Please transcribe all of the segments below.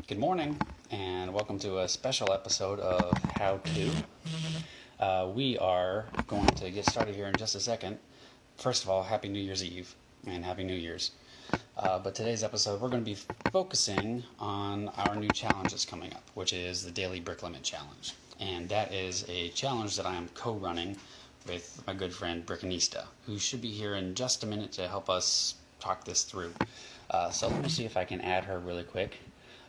Good morning, and welcome to a special episode of How To. We are going to get started here in just a second. First of all, Happy New Year's Eve, and Happy New Year's. But today's episode, we're going to be focusing on our new challenge that's coming up, which is the Daily Brick Limit Challenge. And that is a challenge that I am co-running with my good friend Brickanista, who should be here in just a minute to help us talk this through. So let me see if I can add her really quick.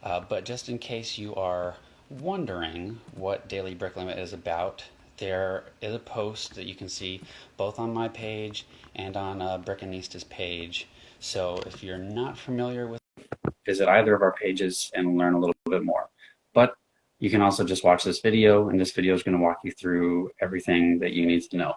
But just in case you are wondering what Daily Brick Limit is about, there is a post that you can see both on my page and on Brickanista's page. So if you're not familiar with it, visit either of our pages and learn a little bit more. But you can also just watch this video, and this video is going to walk you through everything that you need to know.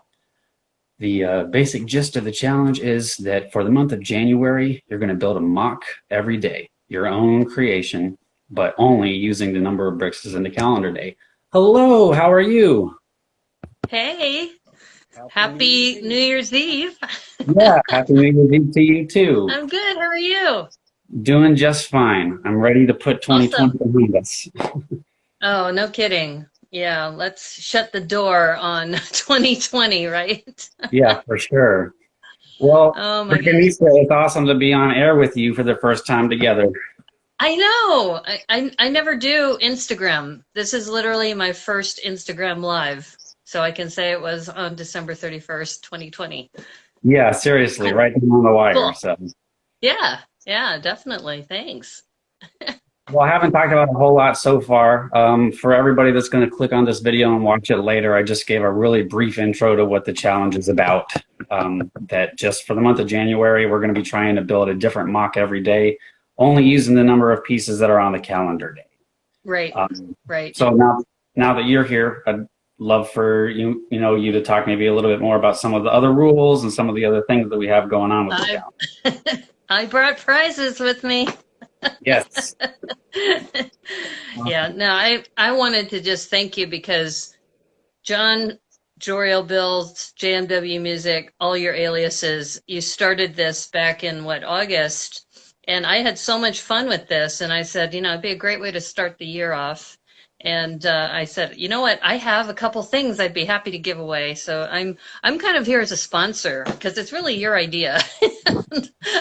The basic gist of the challenge is that for the month of January, you're going to build a mock every day, your own creation, but only using the number of bricks as in the calendar day. Hello, how are you? Hey, happy New Year's Eve. Yeah, happy New Year's Eve to you too. I'm good. How are you? Doing just fine. I'm ready to put 2020 Awesome. behind us. Oh, no kidding. Yeah, let's shut the door on 2020, right? Yeah, for sure. Well, Oh my gosh. Brickanista, it's awesome to be on air with you for the first time together. I know. I never do Instagram. This is literally my first Instagram live. So I can say it was on December 31st, 2020. Yeah, seriously, Cool. right down on the wire. Cool. So, Yeah, definitely. Thanks. well, I haven't talked about a whole lot so far. For everybody that's going to click on this video and watch it later, I just gave a really brief intro to what the challenge is about. That just for the month of January, we're going to be trying to build a different mock every day, only using the number of pieces that are on the calendar day. Right. Right. So now that you're here, I'd love for you to talk maybe a little bit more about some of the other rules and some of the other things that we have going on with the challenge. I brought prizes with me. Yes. Yeah, no, I wanted to just thank you because John, Joriel Bills, JMW Music, all your aliases, you started this back in August, and I had so much fun with this, and I said, it'd be a great way to start the year off. And I said, you know what? I have a couple things I'd be happy to give away. So I'm kind of here as a sponsor because it's really your idea.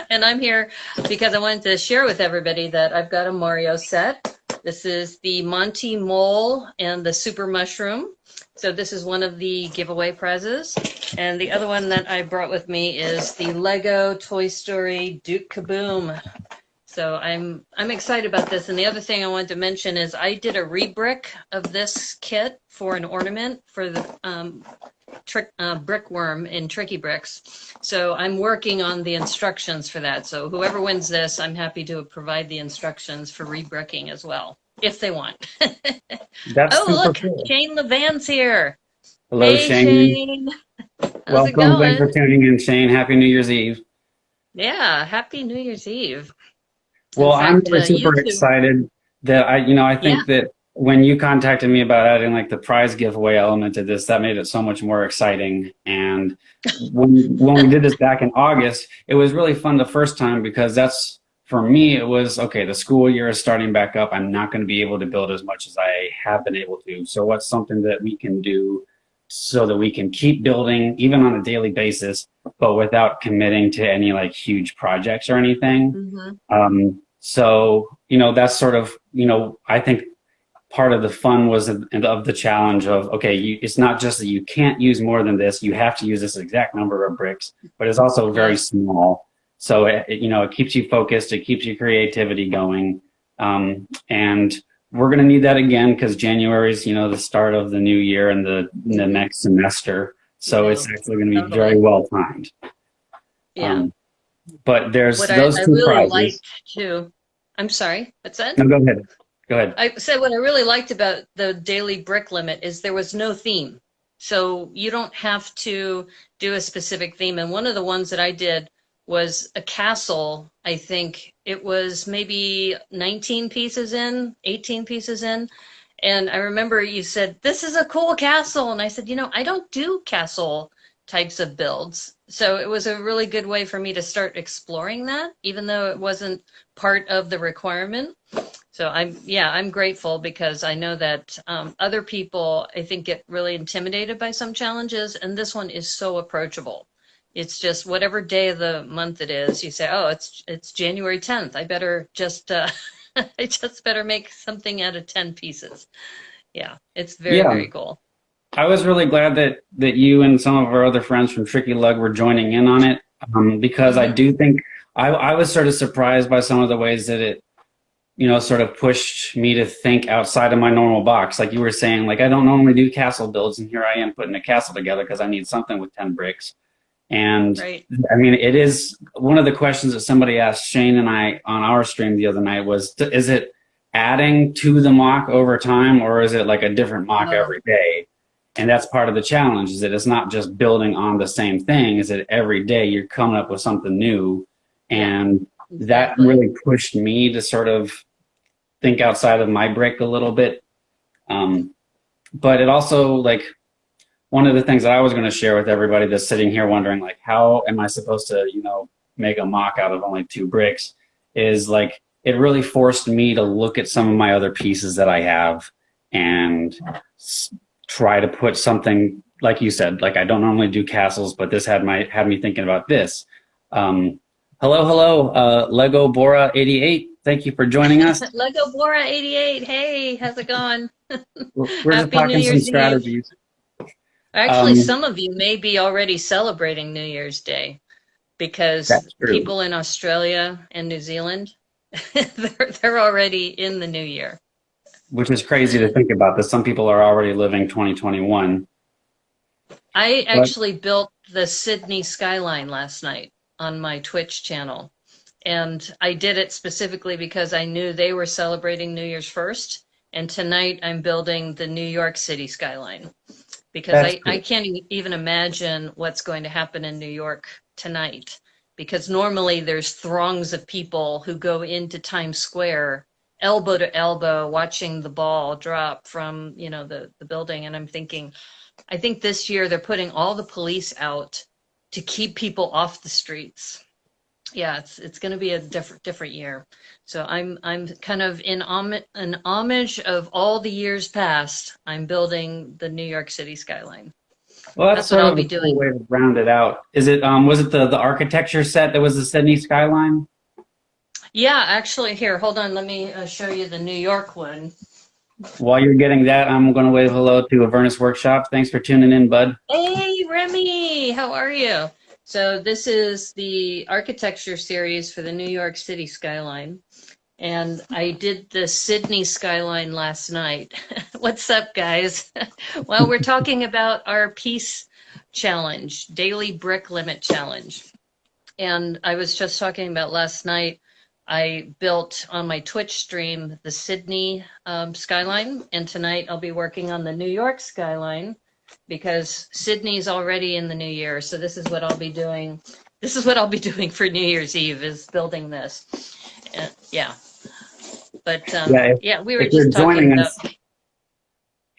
And I'm here because I wanted to share with everybody that I've got a Mario set. This is the Monty Mole and the Super Mushroom. So this is one of the giveaway prizes. And the other one that I brought with me is the Lego Toy Story Duke Kaboom. So I'm excited about this. And the other thing I wanted to mention is I did a rebrick of this kit for an ornament for the brickworm in Tricky Bricks. So I'm working on the instructions for that. So whoever wins this, I'm happy to provide the instructions for rebricking as well, if they want. That's Oh, super look, cool. Shane Levan's here. Hello, Hey, Shane. Shane. How's it Welcome. Thanks for going? tuning in, Shane. Happy New Year's Eve. Yeah, happy New Year's Eve. In Well, I'm fact, really you super two. excited that I Yeah. think that when you contacted me about adding like the prize giveaway element to this, that made it so much more exciting. And when we did this back in August, it was really fun the first time because that's for me, it was okay, the school year is starting back up. I'm not going to be able to build as much as I have been able to. So what's something that we can do so that we can keep building even on a daily basis, but without committing to any like huge projects or anything? Mm-hmm. So, that's sort of, I think part of the fun was of the challenge of, okay, it's not just that you can't use more than this, you have to use this exact number of bricks, but it's also very Yeah. small. So, it keeps you focused, it keeps your creativity going. And we're going to need that again because January is, the start of the new year and the next semester. So Yeah, it's actually going to be totally. very well timed. Yeah. But there's What I those two really prizes. liked too. I'm sorry, what's that? No, go ahead. Go ahead. I said what I really liked about the daily brick limit is there was no theme. So you don't have to do a specific theme. And one of the ones that I did was a castle. I think it was maybe 19 pieces in, 18 pieces in. And I remember you said, this is a cool castle. And I said, I don't do castle types of builds. So it was a really good way for me to start exploring that, even though it wasn't part of the requirement. So I'm grateful because I know that other people, I think, get really intimidated by some challenges, and this one is so approachable. It's just whatever day of the month it is, you say, oh, it's January 10th. I better just I just better make something out of 10 pieces. Yeah, it's very, Yeah. very cool. I was really glad that you and some of our other friends from Tricky Lug were joining in on it, because I Hmm. do think I was sort of surprised by some of the ways that it, sort of pushed me to think outside of my normal box. Like you were saying, like I don't normally do castle builds, and here I am putting a castle together because I need something with 10 bricks. And Right. I mean, it is one of the questions that somebody asked Shane and I on our stream the other night was, is it adding to the mock over time, or is it like a different mock Oh, every day? And that's part of the challenge, is that it's not just building on the same thing, is that every day you're coming up with something new. yeah, And that exactly. really pushed me to sort of think outside of my brick a little bit. But it also, like, one of the things that I was going to share with everybody that's sitting here wondering, like, how am I supposed to, make a mock out of only 2 bricks, is like, it really forced me to look at some of my other pieces that I have and try to put something, like you said, like I don't normally do castles, but this had me thinking about this. Hello, Lego Bora 88. Thank you for joining us. Lego Bora 88. Hey, how's it going? We're just Happy New talking some Year's Eve. strategies. Actually, Um, some of you may be already celebrating New Year's Day because that's true. people in Australia and New Zealand, they're already in the new year. Which is crazy to think about that some people are already living 2021. I But actually built the Sydney Skyline last night on my Twitch channel. And I did it specifically because I knew they were celebrating New Year's first. And tonight I'm building the New York City skyline because that's I cool. can't even imagine what's going to happen in New York tonight. Because normally there's throngs of people who go into Times Square elbow to elbow watching the ball drop from, the building. And I'm thinking, I think this year they're putting all the police out to keep people off the streets. Yeah, it's going to be a different year. So I'm kind of in an homage of all the years past. I'm building the New York City skyline. Well, that's That's what sort I'll of a be cool doing. way to round it out. Is it was it the architecture set that was the Sydney skyline? Yeah, actually, here, hold on. Let me show you the New York one. While you're getting that, I'm going to wave hello to Avernus Workshop. Thanks for tuning in, bud. Hey, Remy, how are you? So this is the architecture series for the New York City skyline. And I did the Sydney skyline last night. What's up, guys? Well, we're talking about our peace challenge, daily brick limit challenge. And I was just talking about last night, I built on my Twitch stream the Sydney skyline. And tonight I'll be working on the New York skyline because Sydney's already in the new year. So this is what I'll be doing. This is what I'll be doing for New Year's Eve is building this. Yeah. But Yeah, yeah, we were if you're just talking joining about, us,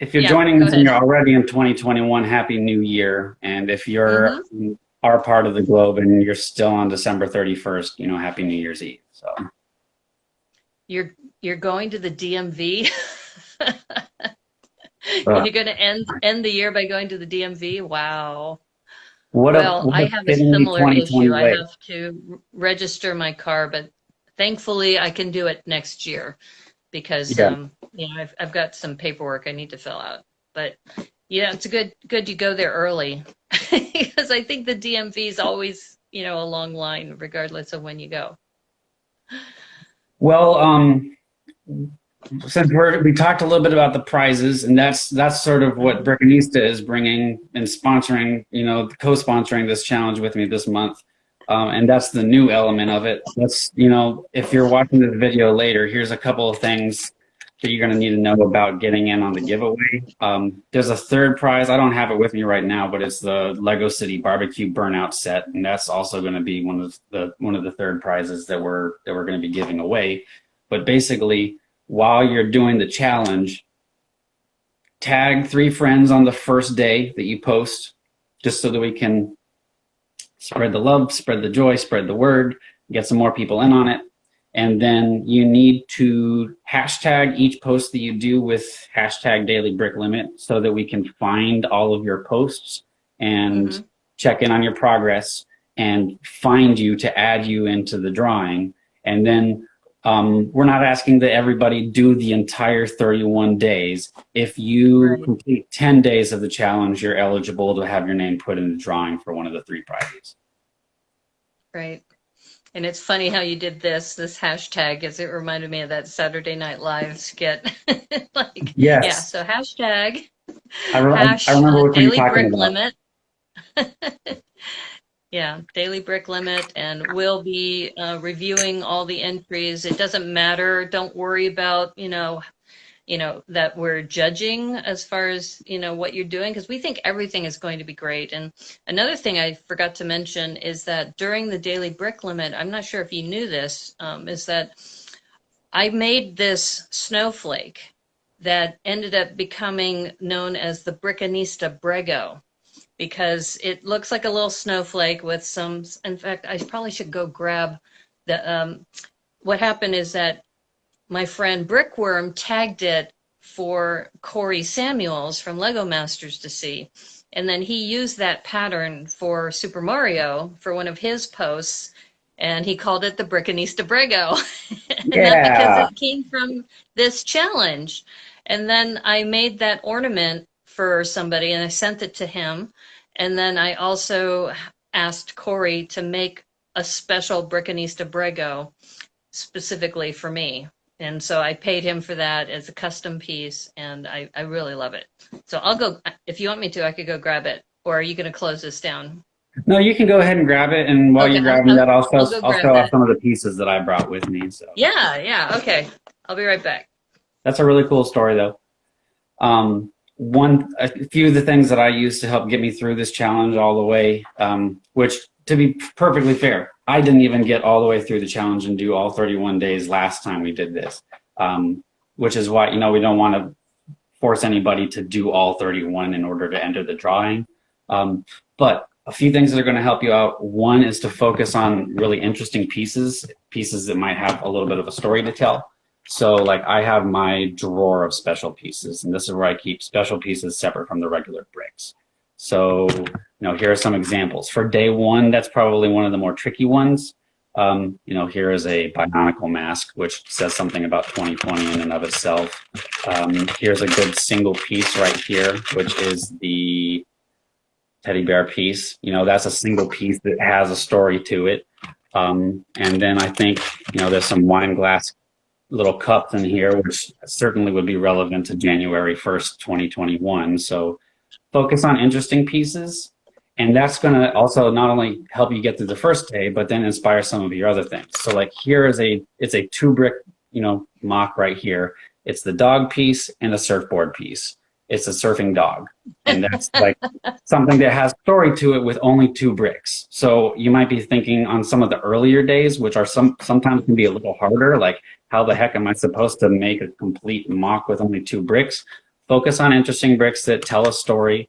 if you're yeah, joining go us and ahead. you're already in 2021, Happy New Year. And if you're Hmm. in our part of the globe and you're still on December 31st, Happy New Year's Eve. So, You're going to the DMV. uh, You're going to end the year by going to the DMV. Wow. what a Well, what I a have a fittingly similar 2020 issue. I way. have to register my car, but thankfully I can do it next year because Yeah. I've got some paperwork I need to fill out. But yeah, it's good you go there early because I think the DMV is always, a long line regardless of when you go. Well, since we talked a little bit about the prizes, and that's sort of what Mhm. Brickanista is bringing and sponsoring, co-sponsoring this challenge with me this month, and that's the new element of it. That's if you're watching this video later, here's a couple of things that you're going to need to know about getting in on the giveaway. There's a third prize. I don't have it with me right now, but it's the Lego City Barbecue Burnout set, and that's also going to be one of the third prizes that we're going to be giving away. But basically, while you're doing the challenge, tag 3 friends on the first day that you post, just so that we can spread the love, spread the joy, spread the word, get some more people in on it. And then you need to hashtag each post that you do with hashtag dailybricklimit so that we can find all of your posts and check in on your progress and find you to add you into the drawing. And then we're not asking that everybody do the entire 31 days. If you complete 10 days of the challenge, you're eligible to have your name put in the drawing for one of the 3 prizes. Right. And it's funny how you did this hashtag, as it reminded me of that Saturday Night Live skit. Like, yes. Yeah, so hashtag, I remember what you're talking about. Limit. Yeah, Daily Brick Limit, and we'll be reviewing all the entries. It doesn't matter. Don't worry about, that we're judging as far as, what you're doing, because we think everything is going to be great. And another thing I forgot to mention is that during the Daily Brick Limit, I'm not sure if you knew this, is that I made this snowflake that ended up becoming known as the Brickanista Brego, because it looks like a little snowflake with some, in fact, I probably should go grab the, what happened is that my friend Brickworm tagged it for Corey Samuels from Lego Masters to see. And then he used that pattern for Super Mario for one of his posts, and he called it the Brickanista Brego. And that because it came from this challenge. And then I made that ornament for somebody and I sent it to him. And then I also asked Corey to make a special Brickanista Brego specifically for me. And so I paid him for that as a custom piece, and I really love it. So I'll go, if you want me to, I could go grab it. Or are you going to close this down? No, you can go ahead and grab it. And while you're grabbing that, I'll show off some of the pieces that I brought with me. So Yeah, okay. I'll be right back. That's a really cool story, though. A few of the things that I used to help get me through this challenge all the way, which, to be perfectly fair, I didn't even get all the way through the challenge and do all 31 days last time we did this, which is why, we don't want to force anybody to do all 31 in order to enter the drawing. But a few things that are going to help you out. One is to focus on really interesting pieces that might have a little bit of a story to tell. So like I have my drawer of special pieces, and this is where I keep special pieces separate from the regular bricks. So, here are some examples. For day 1, that's probably one of the more tricky ones. Here is a Bionicle mask, which says something about 2020 in and of itself. Here's a good single piece right here, which is the teddy bear piece. That's a single piece that has a story to it. And then I think, there's some wine glass little cups in here, which certainly would be relevant to January 1st, 2021. So focus on interesting pieces. And that's going to also not only help you get through the first day, but then inspire some of your other things. So like here is it's a 2-brick, mock right here. It's the dog piece and a surfboard piece. It's a surfing dog. And that's like something that has story to it with only 2 bricks. So you might be thinking on some of the earlier days, which are sometimes can be a little harder, like how the heck am I supposed to make a complete mock with only 2 bricks? Focus on interesting bricks that tell a story,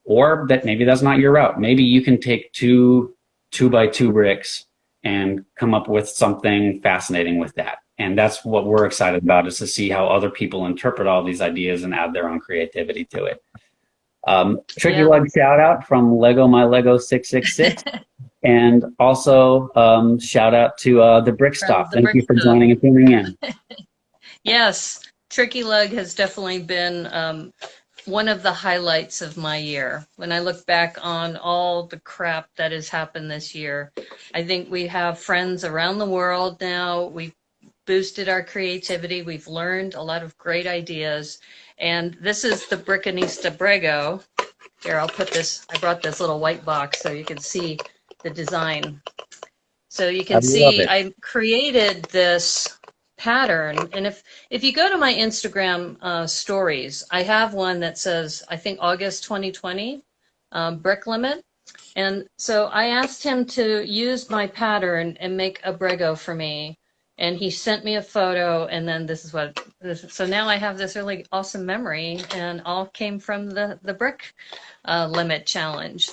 or that maybe that's not your route. Maybe you can take 2 2x2 bricks and come up with something fascinating with that. And that's what we're excited about, is to see how other people interpret all these ideas and add their own creativity to it. Tricky Lug shout out from Lego My Lego 666. And also shout out to the Brick Stop. Thank you for joining and tuning in. Yes, Tricky Lug has definitely been one of the highlights of my year. When I look back on all the crap that has happened this year, I think we have friends around the world now. We've boosted our creativity. We've learned a lot of great ideas. And this is the Brickanista Brego. Here, I'll put this, I brought this little white box so you can see the design. So you can see I created this pattern. And if you go to my Instagram stories, I have one that says, I think August 2020, brick limit. And so I asked him to use my pattern and make a Brego for me. And he sent me a photo, and then this is what, so now I have this really awesome memory, and all came from the brick limit challenge.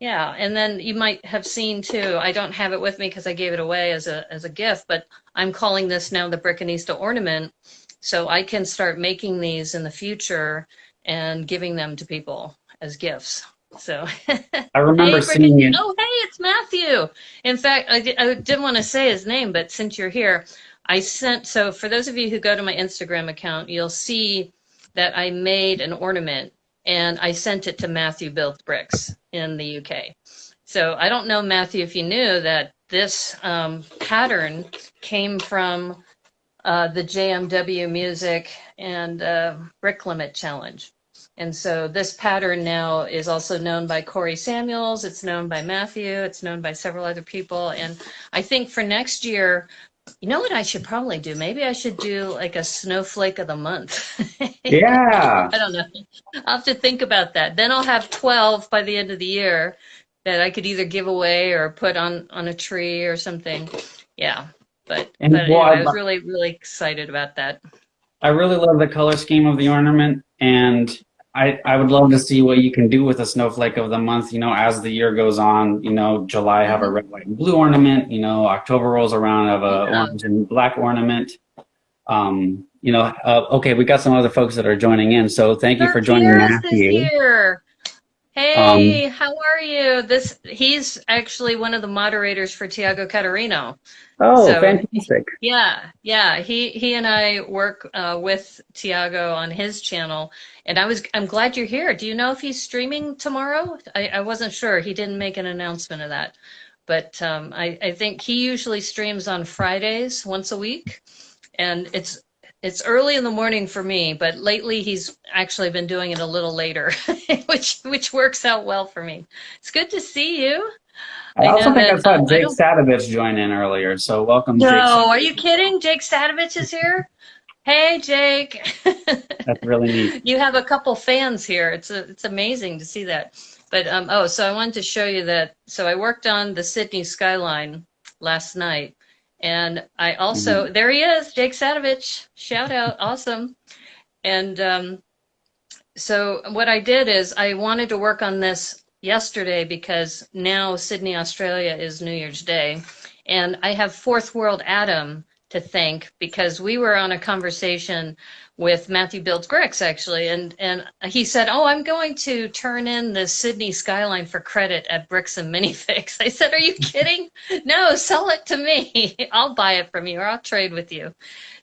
Yeah, and then you might have seen too, I don't have it with me because I gave it away as a gift, but I'm calling this now the Brickanista ornament. So I can start making these in the future and giving them to people as gifts. So, I remember hey, seeing Brickanista. it. Oh, hey, it's Matthew. In fact, I didn't want to say his name, but since you're here, so for those of you who go to my Instagram account, you'll see that I made an ornament and I sent it to Matthew Built Bricks in the UK. So I don't know, Matthew, if you knew that this pattern came from the JMW Music and Brick Limit Challenge. And so this pattern now is also known by Corey Samuels. It's known by Matthew. It's known by several other people. And I think for next year, you know what I should probably do? Maybe I should do like a snowflake of the month. Yeah. I don't know. I'll have to think about that. Then I'll have 12 by the end of the year that I could either give away or put on a tree or something. Yeah. But And well, anyway, I was really, really excited about that. I really love the color scheme of the ornament, and I would love to see what you can do with a snowflake of the month, as the year goes on. July have a red, white, and blue ornament. October rolls around, have a Yeah. orange and black ornament. Okay, we got some other folks that are joining in, so thank you Sir for joining, Pierce is Matthew. here. Um, Hey, how are you? He's actually one of the moderators for Tiago Catarino. oh, So fantastic. yeah. He and I work with Tiago on his channel, and I'm glad you're here. Do you know if he's streaming tomorrow? I wasn't sure. He didn't make an announcement of that, but I think he usually streams on Fridays once a week, and it's early in the morning for me, but lately he's actually been doing it a little later, which works out well for me. It's good to see you. I I also know think I that saw I Jake don't. Sadovich join in earlier, so welcome, Jake No, are you Sadovich. kidding? Jake Statovich is here. Hey, Jake. That's really neat. You have a couple fans here. It's amazing to see that. But so I wanted to show you that. So I worked on the Sydney Skyline last night, and I Mhm. also there he is, Jake Sadovich. Shout out, awesome. And so what I did is I wanted to work on this yesterday because now Sydney, Australia is New Year's Day. And I have Fourth World Adam to thank because we were on a conversation with Matthew Builds Bricks actually. And he said, oh, I'm going to turn in the Sydney skyline for credit at Bricks and Minifix. I said, are you kidding? No, sell it to me. I'll buy it from you or I'll trade with you.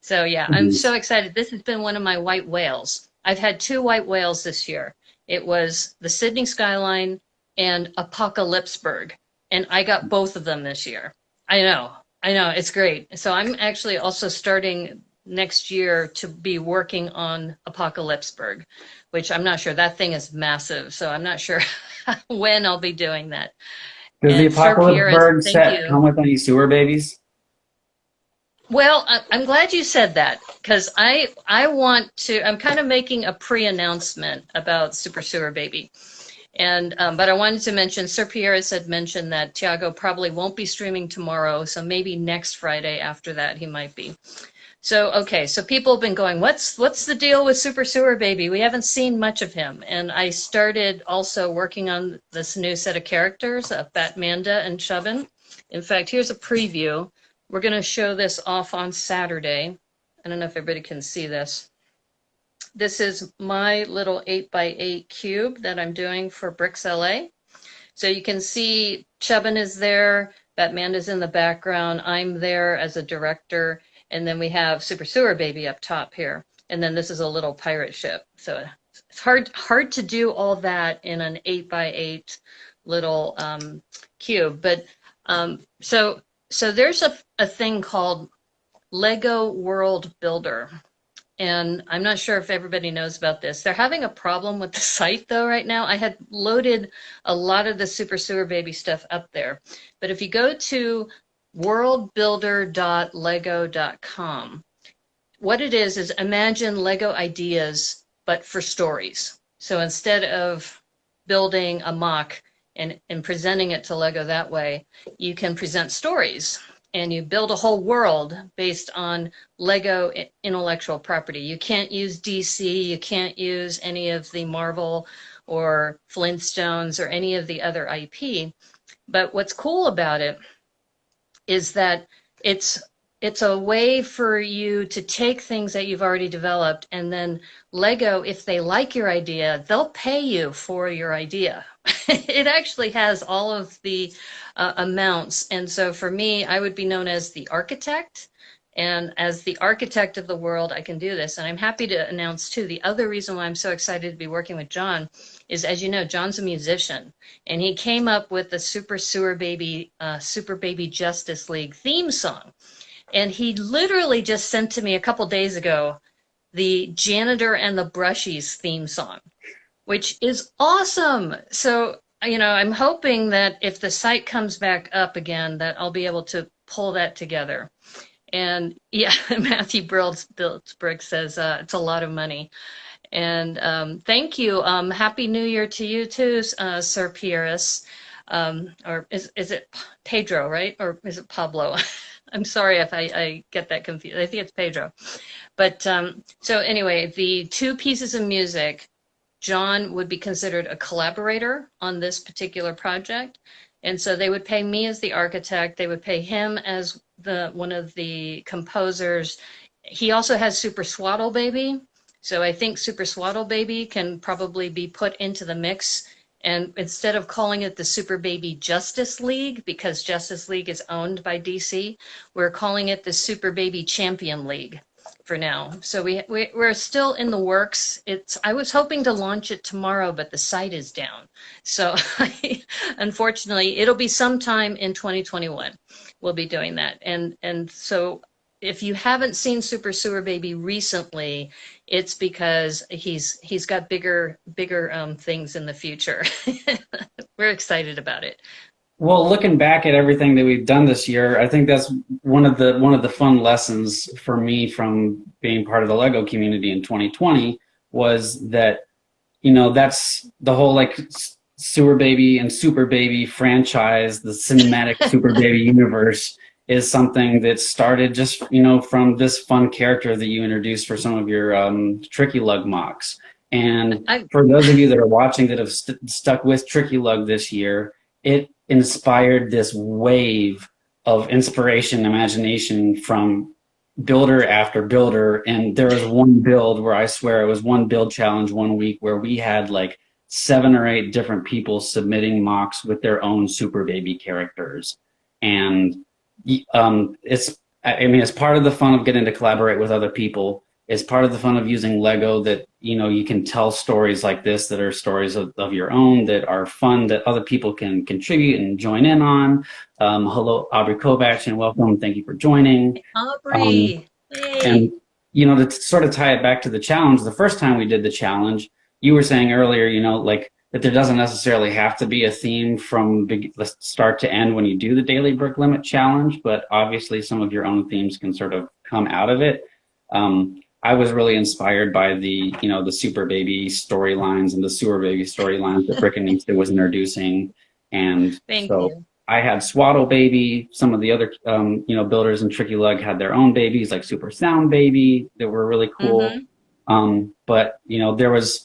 So yeah, I'm Mhm. so excited. This has been one of my white whales. I've had two white whales this year. It was the Sydney Skyline and Apocalypseburg, and I got both of them this year. I know, it's great. So I'm actually also starting next year to be working on Apocalypseburg, which I'm not sure. That thing is massive, so I'm not sure when I'll be doing that. Does the And Sir Apocalypse Pierre, Bird thank set you. come with any sewer babies? Well, I'm glad you said that because I want to. I'm kind of making a pre-announcement about Super Sewer Baby, and but I wanted to mention Sir Pierre had mentioned that Tiago probably won't be streaming tomorrow, so maybe next Friday after that he might be. So okay, so people have been going, what's the deal with Super Sewer Baby? We haven't seen much of him, and I started also working on this new set of characters of Batmanda and Chubbin. In fact, here's a preview. We're going to show this off on Saturday. I don't know if everybody can see this. This is my little 8x8 cube that I'm doing for Bricks LA. So you can see Chubbin is there, Batman is in the background, I'm there as a director, and then we have Super Sewer Baby up top here. And then this is a little pirate ship. So it's hard to do all that in an 8x8 little cube. But so there's a thing called Lego World Builder. And I'm not sure if everybody knows about this. They're having a problem with the site though right now. I had loaded a lot of the Super Sewer Baby stuff up there. But if you go to worldbuilder.lego.com, what it is imagine Lego ideas, but for stories. So instead of building a mock and presenting it to Lego that way, you can present stories and you build a whole world based on Lego intellectual property. You can't use DC, you can't use any of the Marvel or Flintstones or any of the other IP. But what's cool about it is that it's it's a way for you to take things that you've already developed, and then Lego, if they like your idea, they'll pay you for your idea. It actually has all of the amounts. And so for me, I would be known as the architect. And as the architect of the world, I can do this. And I'm happy to announce, too, the other reason why I'm so excited to be working with John is, as you know, John's a musician. And he came up with the Super Baby Justice League theme song. And he literally just sent to me a couple days ago the Janitor and the Brushies theme song, which is awesome. So, I'm hoping that if the site comes back up again, that I'll be able to pull that together. And yeah, Matthew Builds Brick says it's a lot of money. And thank you. Happy New Year to you too, Sir Pieris. Or is it Pedro, right? Or is it Pablo? I'm sorry if I get that confused. I think it's Pedro. But so anyway, the two pieces of music, John would be considered a collaborator on this particular project. And so they would pay me as the architect. They would pay him as one of the composers. He also has Super Swaddle Baby. So I think Super Swaddle Baby can probably be put into the mix. And instead of calling it the Super Baby Justice League, because Justice League is owned by DC, we're calling it the Super Baby Champion League for now. So we're still in the works. I was hoping to launch it tomorrow, but the site is down. So unfortunately, it'll be sometime in 2021. We'll be doing that. And so if you haven't seen Super Sewer Baby recently, it's because he's got bigger things in the future. We're excited about it. Well, looking back at everything that we've done this year, I think that's one of the fun lessons for me from being part of the Lego community in 2020 was that, that's the whole Sewer Baby and Super Baby franchise, the cinematic Super Baby universe is something that started just, from this fun character that you introduced for some of your Tricky Lug mocks. And for those of you that are watching that have stuck with Tricky Lug this year, it inspired this wave of inspiration, imagination from builder after builder. And there was one build where I swear it was one build challenge one week where we had 7 or 8 different people submitting mocks with their own Super Baby characters. And it's part of the fun of getting to collaborate with other people. It's part of the fun of using Lego that, you can tell stories like this that are stories of your own that are fun, that other people can contribute and join in on. Hello, Aubrey Kovacs, and welcome. Thank you for joining. Aubrey. And, to sort of tie it back to the challenge, the first time we did the challenge, you were saying earlier, that there doesn't necessarily have to be a theme from start to end when you do the Daily Brick Limit challenge, but obviously some of your own themes can sort of come out of it. I was really inspired by the Super Baby storylines and the Sewer Baby storylines that Brickanista was introducing. And Thank you. I had Swaddle Baby. Some of the other, builders in Tricky Lug had their own babies like Super Sound Baby that were really cool. Mm-hmm. But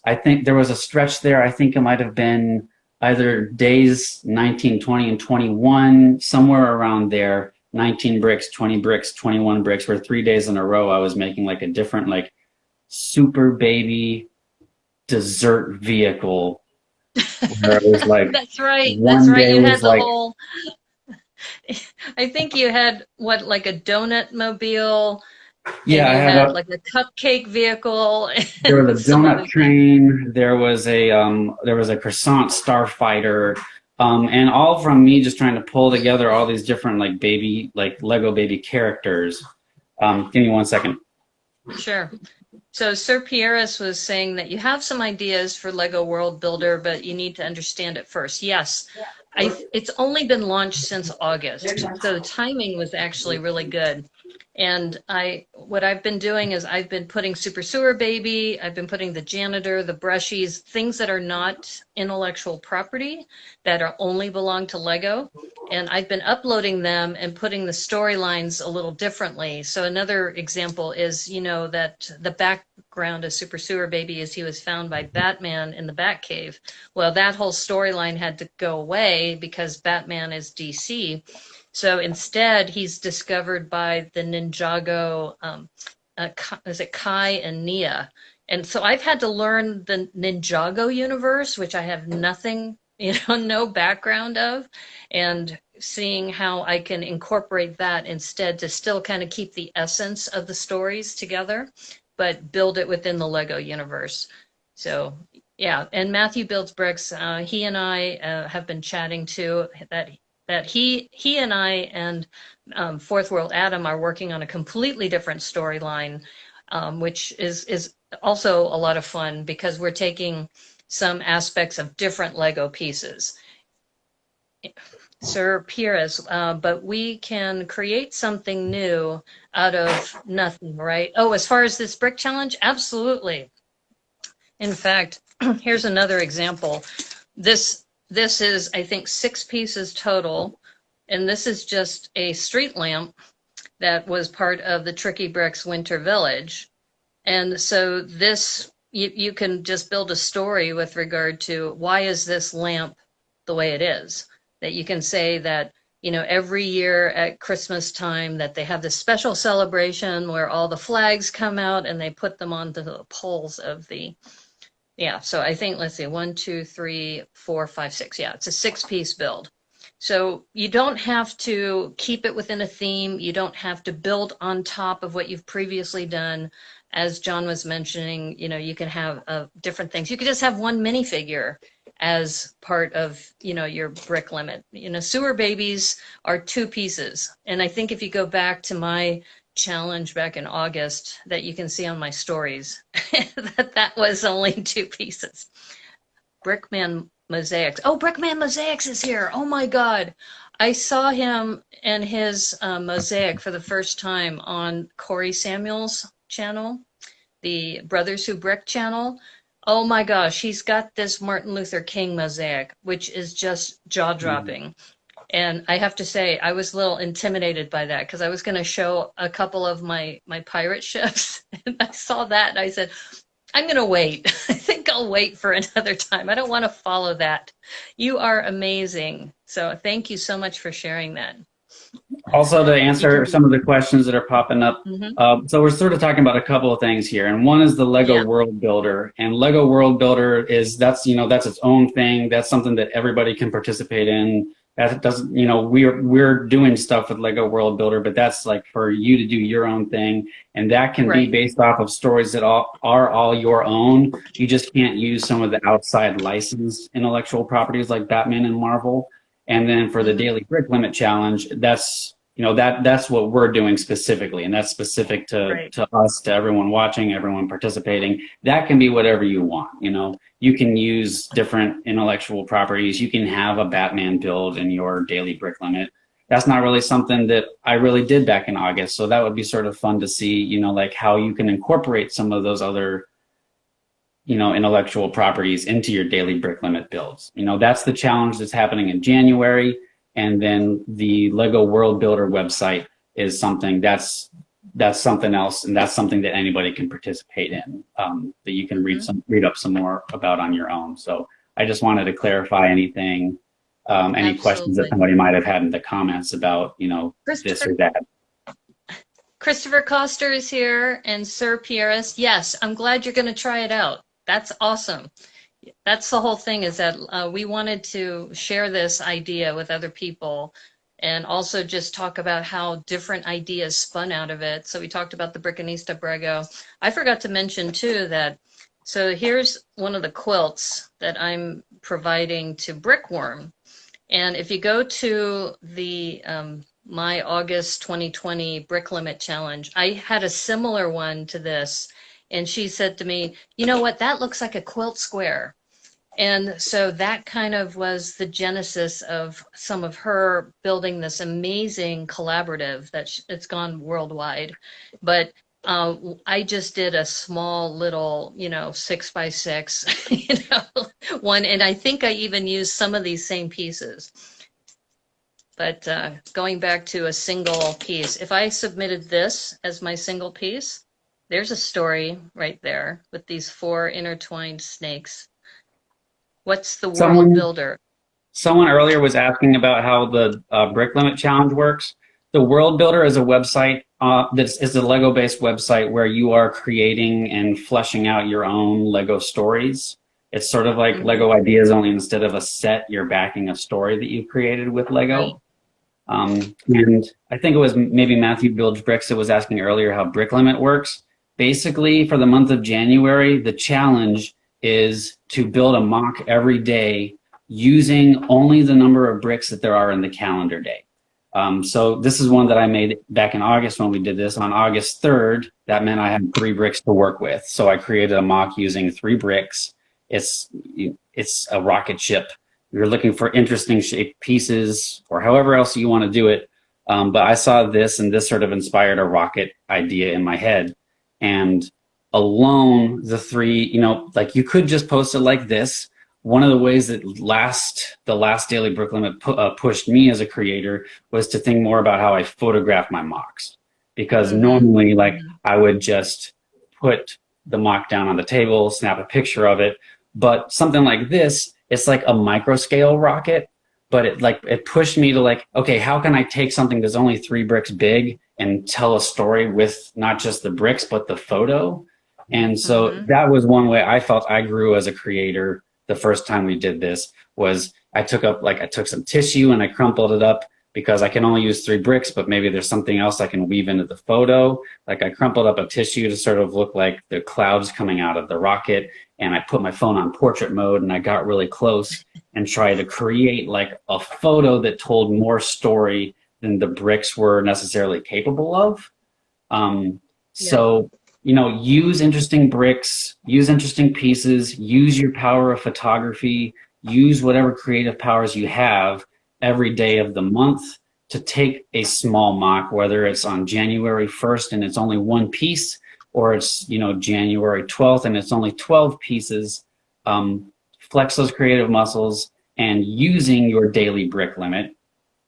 I think there was a stretch there. I think it might have been either days 19, 20, and 21, somewhere around there. 19 bricks, 20 bricks, 21 bricks, where 3 days in a row I was making a different Super Baby dessert vehicle. Where it was That's right. That's right. You had the whole. I think you had a donut mobile. Yeah, I had a cupcake vehicle. There was a donut train. There was a croissant starfighter. And all from me just trying to pull together all these different Lego baby characters. Give me 1 second. Sure. So Sir Pieris was saying that you have some ideas for Lego World Builder, but you need to understand it first. Yes. It's only been launched since August, so the timing was actually really good. And what I've been doing is I've been putting Super Sewer Baby, I've been putting the janitor, the brushies, things that are not intellectual property that are only belong to Lego. And I've been uploading them and putting the storylines a little differently. So another example is, that the background of Super Sewer Baby is he was found by Batman in the Batcave. Well, that whole storyline had to go away because Batman is DC. So instead, he's discovered by the Ninjago, is it Kai and Nia? And so I've had to learn the Ninjago universe, which I have nothing, no background of, and seeing how I can incorporate that instead to still kind of keep the essence of the stories together, but build it within the Lego universe. So yeah, and Matthew Builds Bricks, he and I have been chatting too, that he and I and Fourth World Adam are working on a completely different storyline, which is also a lot of fun because we're taking some aspects of different Lego pieces. Sir Pires, but we can create something new out of nothing, right? Oh, as far as this brick challenge, absolutely. In fact, here's another example. This is, I think, 6 pieces total, and this is just a street lamp that was part of the Tricky Bricks Winter Village. And so this, you can just build a story with regard to why is this lamp the way it is? That you can say that, every year at Christmas time that they have this special celebration where all the flags come out and they put them onto the poles of the, yeah, so I think, let's see, 1, 2, 3, 4, 5, 6. Yeah, it's a 6-piece build. So you don't have to keep it within a theme. You don't have to build on top of what you've previously done. As John was mentioning, you can have different things. You could just have one minifigure as part of, your brick limit. Sewer babies are 2 pieces. And I think if you go back to my challenge back in August that you can see on my stories, that was only 2 pieces. Brickman Mosaics. Oh, Brickman Mosaics is here. Oh my God. I saw him and his mosaic for the first time on Corey Samuel's channel, the Brothers Who Brick channel. Oh my gosh, he's got this Martin Luther King mosaic, which is just jaw-dropping. And I have to say, I was a little intimidated by that because I was going to show a couple of my pirate ships. And I saw that and I said, I'm going to wait. I think I'll wait for another time. I don't want to follow that. You are amazing. So thank you so much for sharing that. Also, to answer some of the questions that are popping up, so we're sort of talking about a couple of things here, and one is the Lego World Builder, and Lego World Builder that's its own thing. That's something that everybody can participate in. That doesn't, we're doing stuff with Lego World Builder, but that's like for you to do your own thing, and that can be based off of stories that are all your own. You just can't use some of the outside licensed intellectual properties like Batman and Marvel. And then for the Daily Brick Limit Challenge, that's that's what we're doing specifically, and that's specific to us, to everyone watching, everyone participating. That can be whatever you want. You can use different intellectual properties. You can have a Batman build in your Daily Brick Limit. That's not really something that I really did back in August, so that would be sort of fun to see. Like how you can incorporate some of those other intellectual properties into your Daily Brick Limit builds. That's the challenge that's happening in January. And then the Lego World Builder website is something that's something else, and that's something that anybody can participate in, that you can read up some more about on your own. So I just wanted to clarify anything, any questions that somebody might have had in the comments about, this or that. Christopher Coster is here, and Sir Pieris. Yes, I'm glad you're going to try it out. That's awesome. That's the whole thing, is that we wanted to share this idea with other people and also just talk about how different ideas spun out of it. So we talked about the Brickanista Brego. I forgot to mention too that, so here's one of the quilts that I'm providing to Brickworm. And if you go to the my August 2020 Brick Limit Challenge, I had a similar one to this. And she said to me, you know what, that looks like a quilt square. And so that kind of was the genesis of some of her building this amazing collaborative that it's gone worldwide. But I just did a small little, 6x6, one, and I think I even used some of these same pieces. But going back to a single piece, if I submitted this as my single piece, there's a story right there with these 4 intertwined snakes. What's the world builder? Someone earlier was asking about how the Brick Limit Challenge works. The World Builder is a website that is a Lego-based website where you are creating and fleshing out your own Lego stories. It's sort of like Lego Ideas, only instead of a set, you're backing a story that you've created with Lego. Right. And I think it was maybe Matthew Builds Bricks that was asking earlier how Brick Limit works. Basically, for the month of January, the challenge is to build a mock every day using only the number of bricks that there are in the calendar day. So this is one that I made back in August when we did this. On August 3rd, that meant I had 3 bricks to work with. So I created a mock using 3 bricks. It's a rocket ship. You're looking for interesting shaped pieces or however else you want to do it. But I saw this, and this sort of inspired a rocket idea in my head. And alone, the 3, like you could just post it like this. One of the ways that the last Daily Brick Limit pushed me as a creator was to think more about how I photograph my mocks. Because normally, like, I would just put the mock down on the table, snap a picture of it. But something like this, it's like a micro scale rocket, but it pushed me to like, okay, how can I take something that's only 3 bricks big and tell a story with not just the bricks, but the photo? And so that was one way I felt I grew as a creator. The first time we did this was I took some tissue and I crumpled it up because I can only use 3 bricks, but maybe there's something else I can weave into the photo. Like I crumpled up a tissue to sort of look like the clouds coming out of the rocket. And I put my phone on portrait mode and I got really close and tried to create like a photo that told more story than the bricks were necessarily capable of. So, use interesting bricks, use interesting pieces, use your power of photography, use whatever creative powers you have every day of the month to take a small mock, whether it's on January 1st and it's only 1 piece, or it's, January 12th and it's only 12 pieces. Flex those creative muscles, and using your daily brick limit,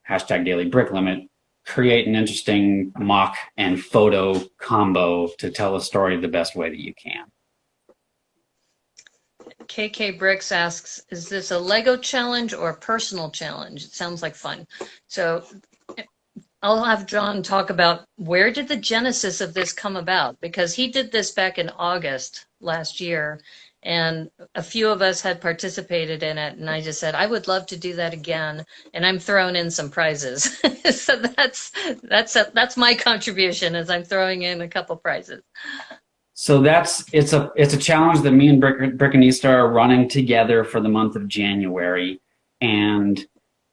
#DailyBrickLimit, create an interesting mock and photo combo to tell a story the best way that you can. KK Bricks asks, is this a Lego challenge or a personal challenge? It sounds like fun. So I'll have John talk about where did the genesis of this come about, because he did this back in August last year, and a few of us had participated in it, and I just said I would love to do that again, and I'm throwing in some prizes. So that's my contribution, as I'm throwing in a couple prizes. So it's a challenge that me and Brickanista are running together for the month of January, and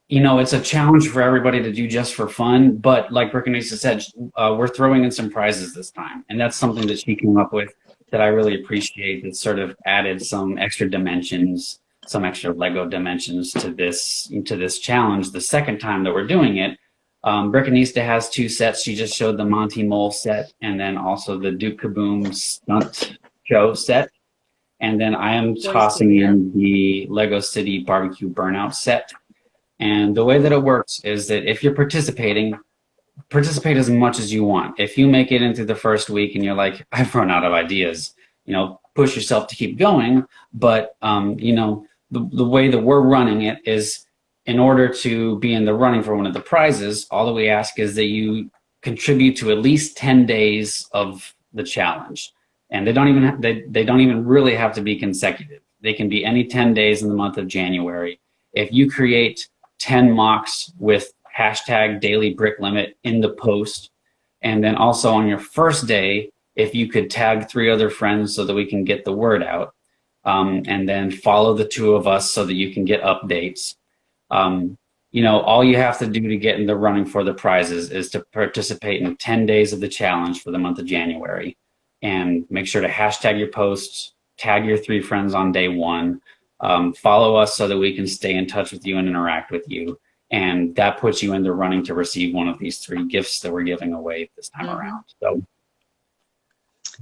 it's a challenge for everybody to do just for fun. But like Brickanista said, we're throwing in some prizes this time, and that's something that she came up with that I really appreciate. That sort of added some extra dimensions, some extra Lego dimensions to this challenge. The second time that we're doing it, Brickanista has 2 sets. She just showed the Monty Mole set, and then also the Duke Kaboom Stunt Show set. And then I am tossing in the Lego City Barbecue Burnout set. And the way that it works is that if you're participate as much as you want. If you make it into the first week and you're like, I've run out of ideas, push yourself to keep going. But, the way that we're running it is, in order to be in the running for one of the prizes, all that we ask is that you contribute to at least 10 days of the challenge. And they don't even really have to be consecutive. They can be any 10 days in the month of January. If you create 10 mocks with #DailyBrickLimit in the post, and then also on your first day, if you could tag 3 other friends so that we can get the word out, and then follow the 2 of us so that you can get updates. All you have to do to get in the running for the prizes is to participate in 10 days of the challenge for the month of January, and make sure to hashtag your posts, tag your 3 friends on day 1, follow us so that we can stay in touch with you and interact with you. And that puts you in the running to receive one of these 3 gifts that we're giving away this time around.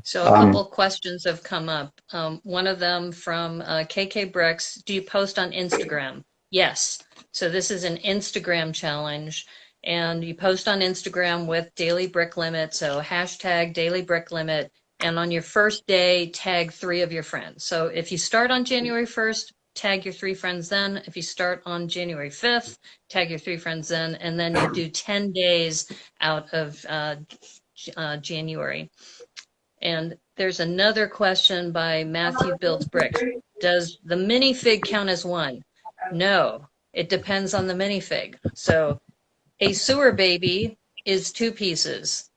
So a couple questions have come up. One of them from KK Bricks. Do you post on Instagram? Yes. So this is an Instagram challenge. And you post on Instagram with Daily Brick Limit. So hashtag Daily Brick Limit. And on your first day, tag 3 of your friends. So if you start on January 1st, tag your 3 friends then. If you start on January 5th, tag your 3 friends then. And then you do 10 days out of January. And there's another question by Matthew Builds Bricks. Does the minifig count as 1? No, it depends on the minifig. So a sewer baby is 2 pieces.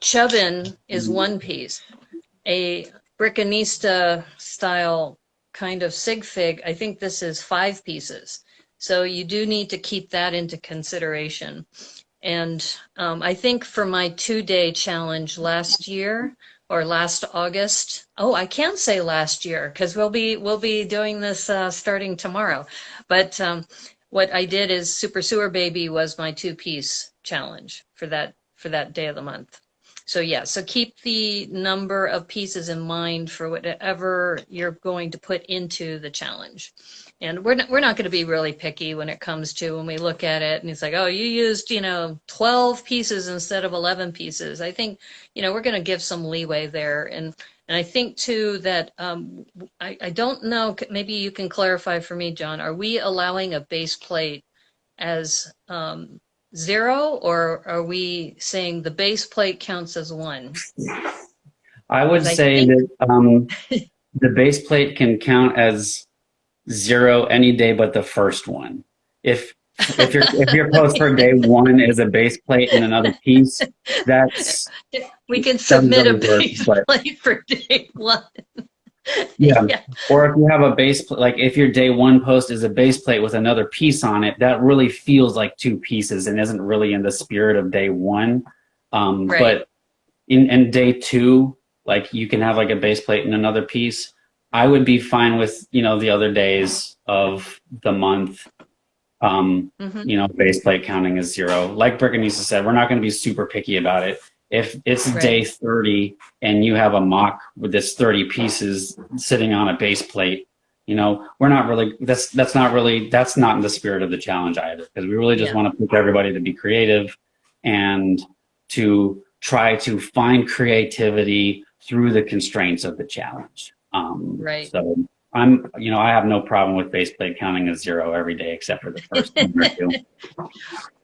Chubbin is 1 piece. A Brickanista style kind of sig fig, I think this is 5 pieces. So you do need to keep that into consideration. And I think for my 2-day challenge last year or last August, I can't say last year because we'll be doing this starting tomorrow. But what I did is Super Sewer Baby was my 2-piece challenge for that day of the month. So yeah, so keep the number of pieces in mind for whatever you're going to put into the challenge. And we're not going to be really picky when it comes to when we look at it and it's like, oh, you used, 12 pieces instead of 11 pieces. I think, we're going to give some leeway there. And I think too that I don't know, maybe you can clarify for me, John, are we allowing a base plate as 0, or are we saying the base plate counts as 1? I would say that the base plate can count as 0 any day but the first one. If your post for day 1 is a base plate and another piece, that's we can submit a base plate for day 1. Yeah. Or if you have a base plate, like if your day 1 post is a base plate with another piece on it, that really feels like 2 pieces and isn't really in the spirit of day 1. Right. But in day 2, like you can have like a base plate and another piece. I would be fine with, the other days of the month, base plate counting as 0. Like Brickanista said, we're not going to be super picky about it. If it's day 30 and you have a mock with this 30 pieces sitting on a base plate, we're not really, that's not in the spirit of the challenge either, because we really just want to push everybody to be creative and to try to find creativity through the constraints of the challenge. So I have no problem with base plate counting as 0 every day except for the first one or 2.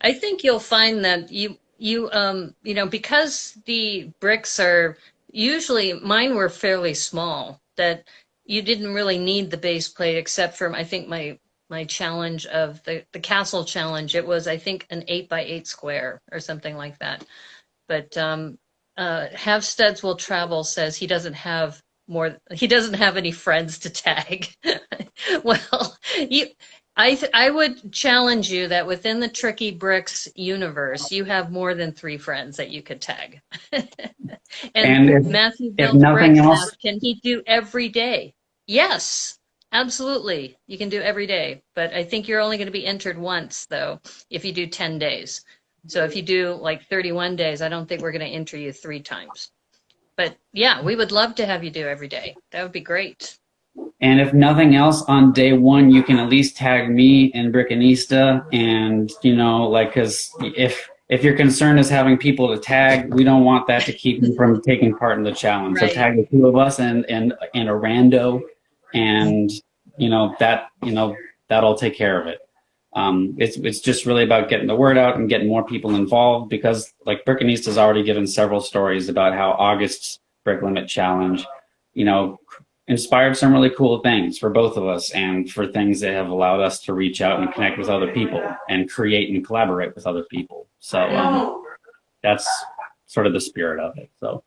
I think you'll find that you because the bricks are usually, mine were fairly small, that you didn't really need the base plate except for, I think my challenge of the castle challenge, it was, I think, an 8x8 square or something like that. But Have Studs Will Travel says he doesn't have any friends to tag. Well, I would challenge you that within the Tricky Bricks universe, you have more than 3 friends that you could tag. and if, Matthew Bill Bricks asked, can he do every day? Yes, absolutely. You can do every day. But I think you're only going to be entered once, though, if you do 10 days. So if you do like 31 days, I don't think we're going to enter you 3 times. But yeah, we would love to have you do every day. That would be great. And if nothing else, on day 1, you can at least tag me and Brickanista. And, because if your concern is having people to tag, we don't want that to keep you from taking part in the challenge. Right. So tag the 2 of us and a rando, and, that'll take care of it. It's just really about getting the word out and getting more people involved, because like Brickanista's already given several stories about how August's Brick Limit Challenge, inspired some really cool things for both of us, and for things that have allowed us to reach out and connect with other people and create and collaborate with other people. So that's sort of the spirit of it. So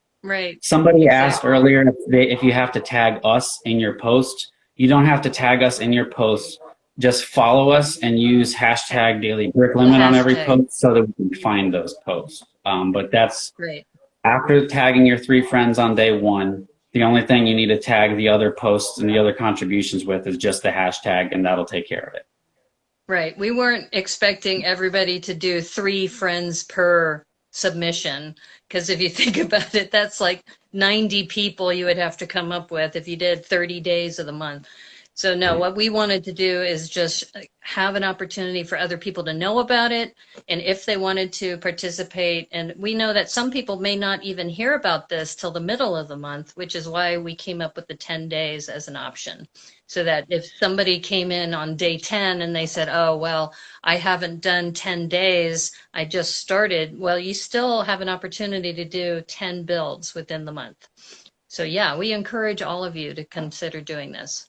somebody asked earlier if you have to tag us in your post. You don't have to tag us in your post. Just follow us and use hashtag Daily Brick Limit on every post so that we can find those posts. But that's after tagging your 3 friends on day 1. The only thing you need to tag the other posts and the other contributions with is just the hashtag, and that'll take care of it. Right. We weren't expecting everybody to do 3 friends per submission, because if you think about it, that's like 90 people you would have to come up with if you did 30 days of the month. So no, what we wanted to do is just have an opportunity for other people to know about it, and if they wanted to participate. And we know that some people may not even hear about this till the middle of the month, which is why we came up with the 10 days as an option. So that if somebody came in on day 10 and they said, oh, well, I haven't done 10 days, I just started, well, you still have an opportunity to do 10 builds within the month. So yeah, we encourage all of you to consider doing this.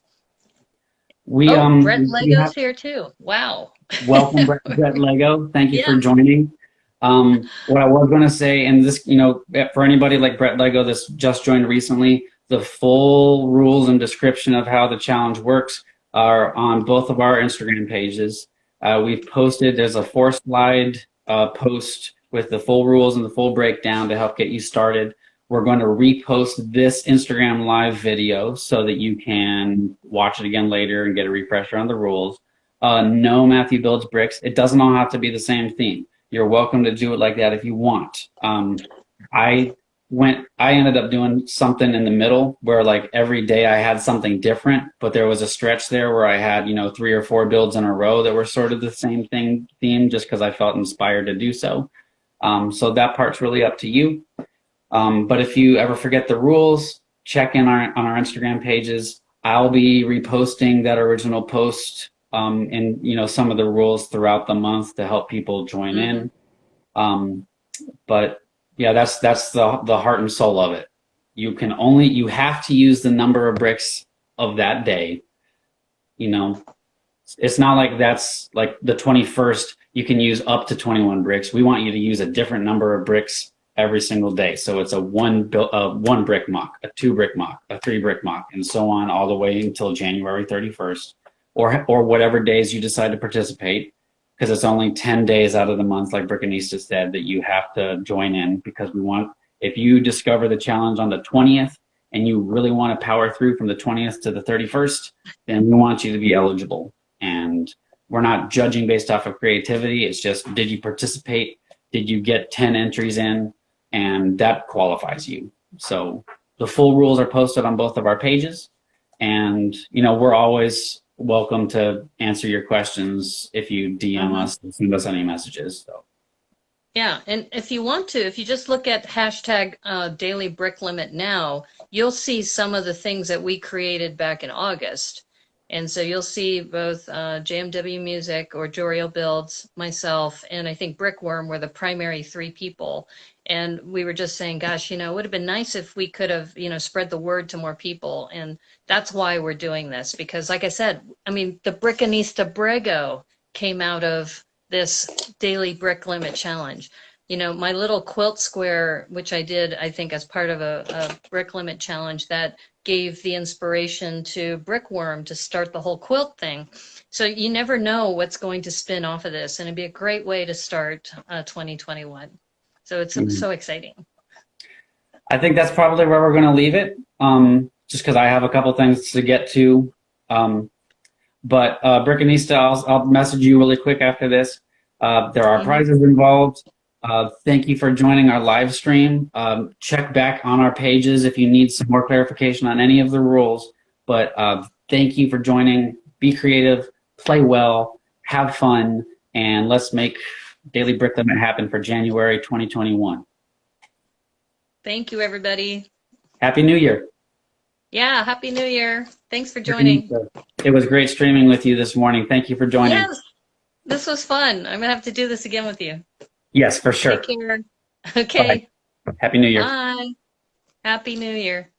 Brett Lego's here too. Wow. Welcome, Brett Lego. Thank you for Yeah. joining. What I was going to say, and this, for anybody like Brett Lego that's just joined recently, the full rules and description of how the challenge works are on both of our Instagram pages. We've posted, there's a 4-slide post with the full rules and the full breakdown to help get you started. We're going to repost this Instagram live video so that you can watch it again later and get a refresher on the rules. No, Matthew builds bricks. It doesn't all have to be the same theme. You're welcome to do it like that if you want. I ended up doing something in the middle where like every day I had something different, but there was a stretch there where I had, 3 or 4 builds in a row that were sort of the same theme just because I felt inspired to do so. So that part's really up to you. But if you ever forget the rules, check in on our Instagram pages. I'll be reposting that original post and some of the rules throughout the month to help people join in. But yeah, that's the heart and soul of it. You have to use the number of bricks of that day. It's not like that's like the 21st, you can use up to 21 bricks. We want you to use a different number of bricks every single day. So it's a 1 brick mock, a 2 brick mock, a 3 brick mock, and so on all the way until January 31st or whatever days you decide to participate, because it's only 10 days out of the month, like Brickanista said, that you have to join in, because if you discover the challenge on the 20th and you really want to power through from the 20th to the 31st, then we want you to be eligible. And we're not judging based off of creativity. It's just, did you participate? Did you get 10 entries in? And that qualifies you. So the full rules are posted on both of our pages. And, we're always welcome to answer your questions if you DM us and send us any messages. So. Yeah, and if you want to, if you just look at hashtag dailybricklimit now, you'll see some of the things that we created back in August. And so you'll see both JMW Music or Joriel Builds, myself, and I think Brickworm were the primary 3 people. And we were just saying, gosh, it would have been nice if we could have, spread the word to more people. And that's why we're doing this. Because like I said, the Brickanista Brego came out of this daily brick limit challenge. My little quilt square, which I did, I think, as part of a brick limit challenge, that gave the inspiration to Brickworm to start the whole quilt thing. So you never know what's going to spin off of this, and it'd be a great way to start 2021. So it's so exciting. I think that's probably where we're going to leave it, just because I have a couple things to get to. But Brickanista, I'll message you really quick after this. There are prizes involved. Thank you for joining our live stream. Check back on our pages if you need some more clarification on any of the rules. But thank you for joining. Be creative, play well, have fun, and let's make Daily Brick Limit happen for January 2021. Thank you, everybody. Happy New Year. Yeah, Happy New Year. Thanks for joining. It was great streaming with you this morning. Thank you for joining. Yes, this was fun. I'm going to have to do this again with you. Yes, for sure. Take care. Okay. Bye. Happy New Year. Bye. Happy New Year.